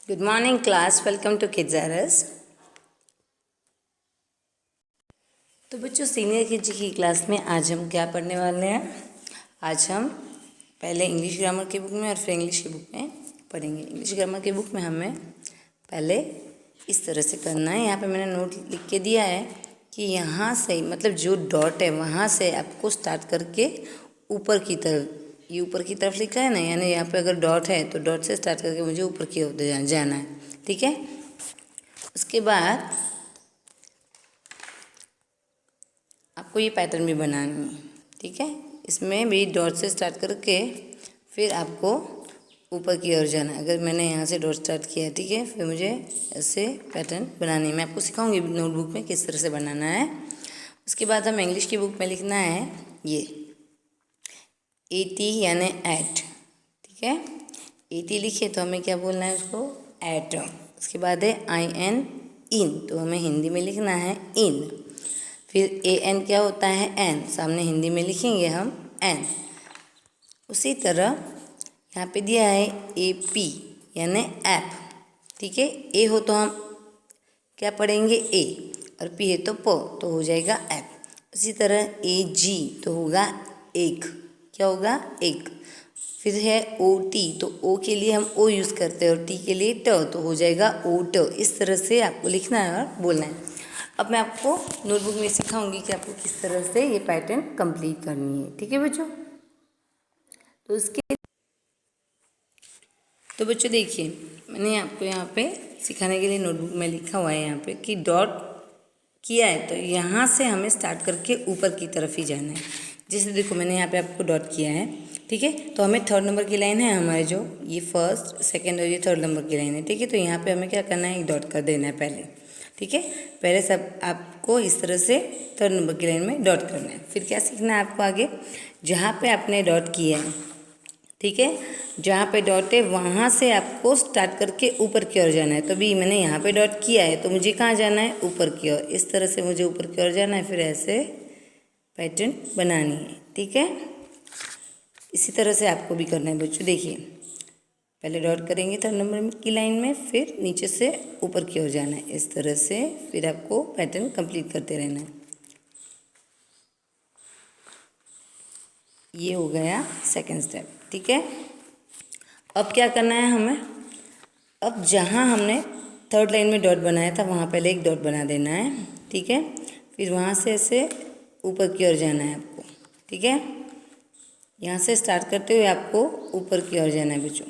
Good morning class, welcome to kids. तो बच्चों, senior KG की क्लास में आज हम क्या पढ़ने वाले हैं। आज हम पहले इंग्लिश ग्रामर की बुक में और फिर इंग्लिश की बुक में पढ़ेंगे। इंग्लिश ग्रामर की बुक में हमें पहले इस तरह से करना है। यहाँ पे मैंने नोट लिख के दिया है कि यहाँ से मतलब जो डॉट है वहाँ से आपको स्टार्ट करके ऊपर की तरफ, ये ऊपर की तरफ लिखा है ना, यानी यहाँ पे अगर डॉट है तो डॉट से स्टार्ट करके मुझे ऊपर की ओर जाना है। ठीक है। उसके बाद आपको ये पैटर्न भी बनानी है। ठीक है। इसमें भी डॉट से स्टार्ट करके फिर आपको ऊपर की ओर जाना है। अगर मैंने यहाँ से डॉट स्टार्ट किया, ठीक है, फिर मुझे ऐसे पैटर्न बनानी है। मैं आपको सिखाऊंगी नोटबुक में किस तरह से बनाना है। उसके बाद हम इंग्लिश की बुक में लिखना है ये 80 यानी एट। ठीक है। 80 लिखे तो हमें क्या बोलना है उसको, एट। उसके बाद है IN इन, तो हमें हिंदी में लिखना है इन। फिर AN क्या होता है, एन, सामने हिंदी में लिखेंगे हम एन। उसी तरह यहाँ पे दिया है AP यानी ऐप। ठीक है। ए हो तो हम क्या पढ़ेंगे ए, और पी है तो प, तो हो जाएगा ऐप। उसी तरह AG तो होगा एक, क्या होगा, एक। फिर है OT, तो ओ के लिए हम ओ यूज़ करते हैं और टी के लिए ट, तो हो जाएगा ओट। इस तरह से आपको लिखना है और बोलना है। अब मैं आपको नोटबुक में सिखाऊंगी कि आपको किस तरह से ये पैटर्न कंप्लीट करनी है। ठीक है बच्चों। तो बच्चों देखिए, मैंने आपको यहाँ पे सिखाने के लिए नोटबुक में लिखा हुआ है यहाँ पे कि डॉट किया है तो यहाँ से हमें स्टार्ट करके ऊपर की तरफ ही जाना है। जैसे देखो, मैंने यहाँ पे आपको डॉट किया है। ठीक है। तो हमें थर्ड नंबर की लाइन है हमारे, जो ये फर्स्ट सेकेंड और ये थर्ड नंबर की लाइन है। ठीक है। तो यहाँ पे हमें क्या करना है, एक डॉट कर देना है पहले। ठीक है। पहले सब आपको इस तरह से थर्ड नंबर की लाइन में डॉट करना है। फिर क्या सीखना है आपको आगे, जहाँ पे आपने डॉट किया है, ठीक है, जहाँ पे डॉट है वहाँ से आपको स्टार्ट करके ऊपर की ओर जाना है। तो भी मैंने यहाँ पे डॉट किया है तो मुझे कहाँ जाना है, ऊपर की ओर। इस तरह से मुझे ऊपर की ओर जाना है, फिर ऐसे पैटर्न बनानी है। ठीक है। इसी तरह से आपको भी करना है बच्चों। देखिए, पहले डॉट करेंगे थर्ड नंबर की लाइन में, फिर नीचे से ऊपर की ओर जाना है इस तरह से। फिर आपको पैटर्न कंप्लीट करते रहना है। ये हो गया सेकेंड स्टेप। ठीक है। अब क्या करना है हमें, अब जहाँ हमने थर्ड लाइन में डॉट बनाया था वहाँ पहले एक डॉट बना देना है। ठीक है। फिर वहाँ से ऐसे ऊपर की ओर जाना है आपको। ठीक है। यहाँ से स्टार्ट करते हुए आपको ऊपर की ओर जाना है बच्चों।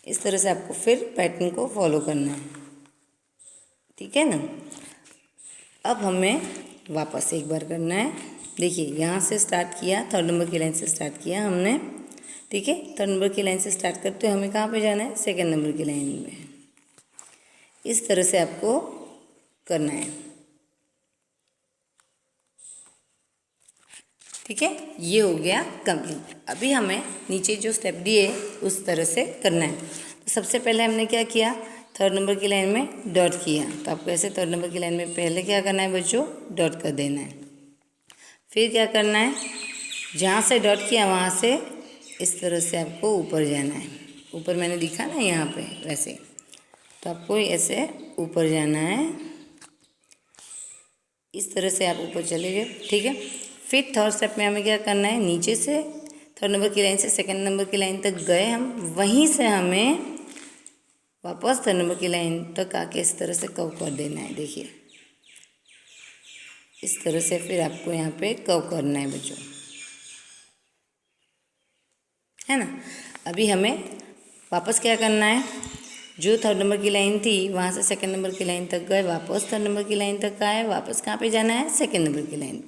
इस तरह से आपको फिर पैटर्न को फॉलो करना है। ठीक है ना। अब हमें वापस एक बार करना है। देखिए, यहाँ से स्टार्ट किया, थर्ड नंबर की लाइन से स्टार्ट किया हमने। ठीक है। थर्ड नंबर की लाइन से स्टार्ट करते हुए हमें कहाँ पे जाना है, सेकेंड नंबर की लाइन में। इस तरह से आपको करना है। ठीक है। ये हो गया कंप्लीट। अभी हमें नीचे जो स्टेप दिए उस तरह से करना है। तो सबसे पहले हमने क्या किया, थर्ड नंबर की लाइन में डॉट किया। तो आपको ऐसे थर्ड नंबर की लाइन में पहले क्या करना है बच्चों, डॉट कर देना है। फिर क्या करना है, जहाँ से डॉट किया वहाँ से इस तरह से आपको ऊपर जाना है। ऊपर मैंने दिखा ना यहाँ पे वैसे, तो आपको ऐसे ऊपर जाना है। इस तरह से आप ऊपर चले गए। ठीक है। फिर थर्ड स्टेप में हमें क्या करना है, नीचे से थर्ड नंबर की लाइन से सेकंड नंबर की लाइन तक गए हम, वहीं से हमें वापस थर्ड नंबर की लाइन तक आके इस तरह से कव कर देना है। देखिए, इस तरह से फिर आपको यहाँ पे कव करना है बच्चों, है ना। अभी हमें वापस क्या करना है, जो थर्ड नंबर की लाइन थी वहाँ से सेकंड नंबर की लाइन तक गए, वापस थर्ड नंबर की लाइन तक आए, वापस कहाँ पे जाना है, सेकंड नंबर की लाइन।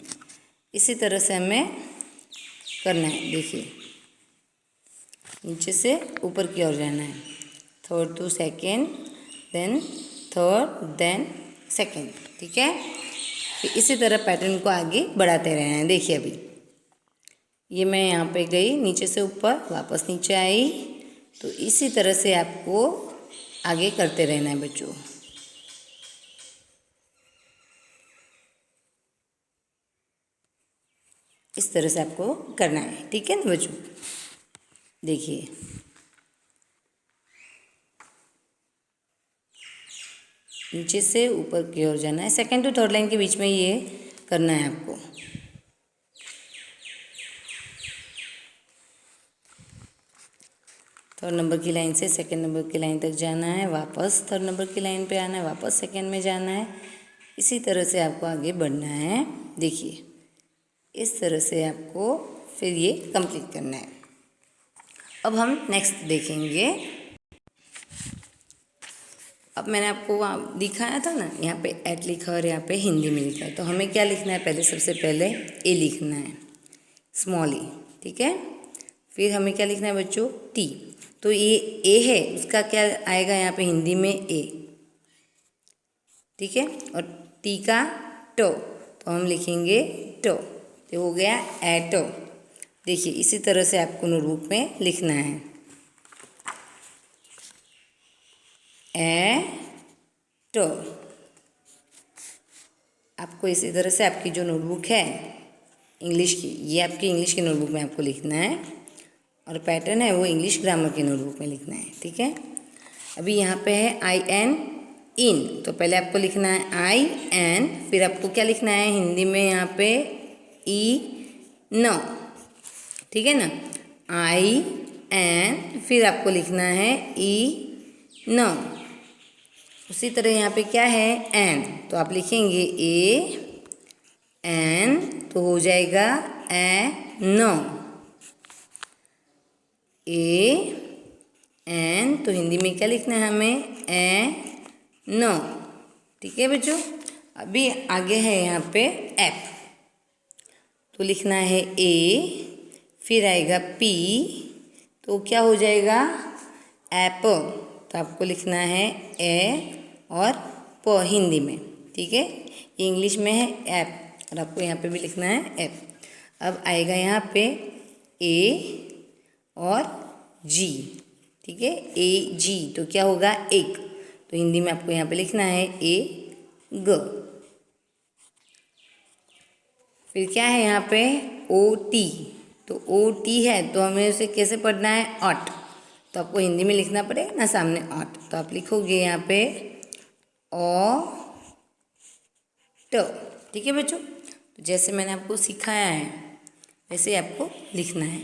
इसी तरह से हमें करना है। देखिए, नीचे से ऊपर की ओर जाना है, third to second, then third, then second. ठीक है। फिर इसी तरह पैटर्न को आगे बढ़ाते रहना है। देखिए, अभी ये मैं यहाँ पे गई, नीचे से ऊपर, वापस नीचे आई, तो इसी तरह से आपको आगे करते रहना है बच्चों। इस तरह से आपको करना है। ठीक है ना बच्चों। देखिए, नीचे से ऊपर की ओर जाना है। सेकेंड टू थर्ड लाइन के बीच में ये करना है आपको। थर्ड नंबर की लाइन से सेकंड नंबर की लाइन तक जाना है, वापस थर्ड नंबर की लाइन पे आना है, वापस सेकंड में जाना है। इसी तरह से आपको आगे बढ़ना है। देखिए इस तरह से आपको फिर ये कंप्लीट करना है। अब हम नेक्स्ट देखेंगे। अब मैंने आपको वहाँ दिखाया था ना, यहाँ पे एट लिखा और यहाँ पे हिंदी में लिखा है। तो हमें क्या लिखना है, पहले सबसे पहले ए लिखना है, स्मॉल ए, ठीक है। फिर हमें क्या लिखना है बच्चों, टी। तो ये ए है, उसका क्या आएगा यहाँ पे हिंदी में ए, ठीक है। और टी का टो, तो हम लिखेंगे टो, तो हो गया एटो। देखिए इसी तरह से आपको नोटबुक में लिखना है, एटो। आपको इसी तरह से आपकी जो नोटबुक है इंग्लिश की, ये आपकी इंग्लिश की नोटबुक में आपको लिखना है, और पैटर्न है वो इंग्लिश ग्रामर की नोटबुक में लिखना है, ठीक है। अभी यहाँ पे है आई एन इन, तो पहले आपको लिखना है आई एन, फिर आपको क्या लिखना है हिंदी में यहाँ पे ई न, ठीक है ना। आई एन, फिर आपको लिखना है ई न। उसी तरह यहाँ पे क्या है एन, तो आप लिखेंगे ए एन, तो हो जाएगा ए न, ए एन, तो हिंदी में क्या लिखना है हमें, ए न, ठीक है बच्चों। अभी आगे है यहाँ पे एप, तो लिखना है ए, फिर आएगा पी, तो क्या हो जाएगा एप, तो आपको लिखना है ए और प हिंदी में, ठीक है। इंग्लिश में है ऐप, और आपको यहाँ पे भी लिखना है ऐप। अब आएगा यहाँ पे ए और जी, ठीक है, ए जी, तो क्या होगा एक, तो हिंदी में आपको यहाँ पे लिखना है ए ग। फिर क्या है यहाँ पे ओ टी, तो ओ टी है, तो हमें उसे कैसे पढ़ना है, ऑट, तो आपको हिंदी में लिखना पड़ेगा ना सामने ऑट, तो आप लिखोगे यहाँ पे ओ ट, ठीक है बच्चों। तो जैसे मैंने आपको सिखाया है वैसे आपको लिखना है।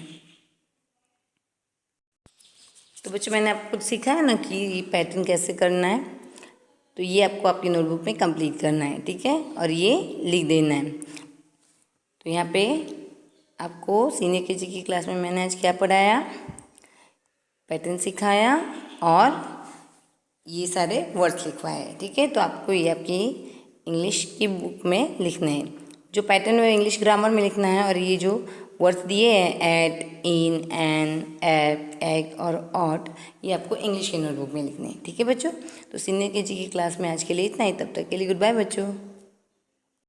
तो बच्चों मैंने आपको सिखाया ना कि ये पैटर्न कैसे करना है, तो ये आपको आपकी नोटबुक में कंप्लीट करना है, ठीक है, और ये लिख देना है। तो यहाँ पे आपको सीनियर केजी की क्लास में मैंने आज क्या पढ़ाया, पैटर्न सिखाया और ये सारे वर्ड्स लिखवाए, ठीक है। तो आपको ये आपकी इंग्लिश की बुक में लिखना है, जो पैटर्न है इंग्लिश ग्रामर में लिखना है, और ये जो वर्ड्स दिए हैं एट, इन, एन, एप, एग और ऑट, ये आपको इंग्लिश की नोटबुक में लिखने हैं, ठीक है बच्चों। तो सीनियर केजी की क्लास में आज के लिए इतना ही, तब तक के लिए गुड बाय बच्चों।